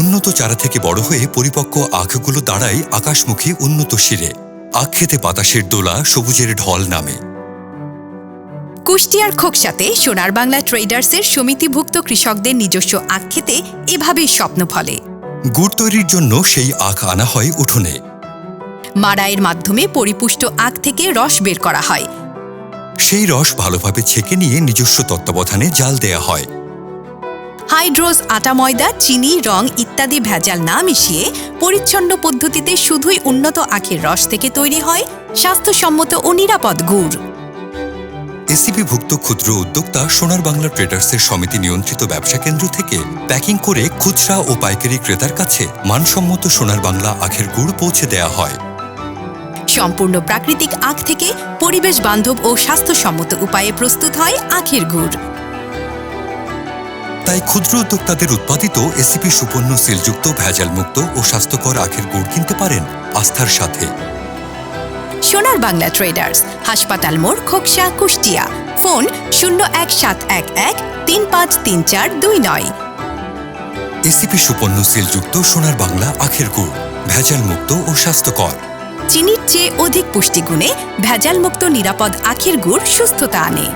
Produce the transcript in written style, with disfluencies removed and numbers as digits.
উন্নত চারা থেকে বড় হয়ে পরিপক্ক আখগুলো দাঁড়ায় আকাশমুখী উন্নত শিরে। আখ খেতে বাতাসের দোলা সবুজের ঢল নামে। কুষ্টিয়ার খোকসাতে সোনার বাংলা ট্রেডার্সের সমিতিভুক্ত কৃষকদের নিজস্ব আখ খেতে এভাবেই স্বপ্ন ফলে। গুড় তৈরির জন্য সেই আখ আনা হয় উঠোনে। মাড়াইয়ের মাধ্যমে পরিপুষ্ট আখ থেকে রস বের করা হয়। সেই রস ভালোভাবে ছেঁকে নিয়ে নিজস্ব তত্ত্বাবধানে জাল দেয়া হয়। হাইড্রোজ, আটা, ময়দা, চিনি, রং ইত্যাদি ভেজাল না মিশিয়ে পরিচ্ছন্ন পদ্ধতিতে শুধুই উন্নত আখের রস থেকে তৈরি হয় স্বাস্থ্যসম্মত ও নিরাপদ গুড়। এসিপিভুক্ত ক্ষুদ্র উদ্যোক্তা সোনার বাংলা ট্রেডার্সের সমিতি নিয়ন্ত্রিত ব্যবসা কেন্দ্র থেকে প্যাকিং করে খুচরা ও পাইকারি ক্রেতার কাছে মানসম্মত সোনার বাংলা আখের গুড় পৌঁছে দেয়া হয়। সম্পূর্ণ প্রাকৃতিক আখ থেকে পরিবেশ বান্ধব ও স্বাস্থ্যসম্মত উপায়ে প্রস্তুত হয় আখের গুড়। তাই ক্ষুদ্র উদ্যোক্তাদের উৎপাদিত এসিপি সুপন্ন সিলযুক্ত ভেজালমুক্ত ও স্বাস্থ্যকর আখের গুড় কিনতে পারেন আস্থার সাথে। সোনার বাংলা ট্রেডার্স, হাসপাতাল মোড়, খোকসা, কুষ্টিয়া। ফোন 01711-353429। এসিপি সুপন্ন সিলযুক্ত সোনার বাংলা আখের গুড়, ভেজালমুক্ত ও স্বাস্থ্যকর। চিনির চেয়ে অধিক পুষ্টিগুণে ভেজালমুক্ত নিরাপদ আখের গুড় সুস্থতা আনে।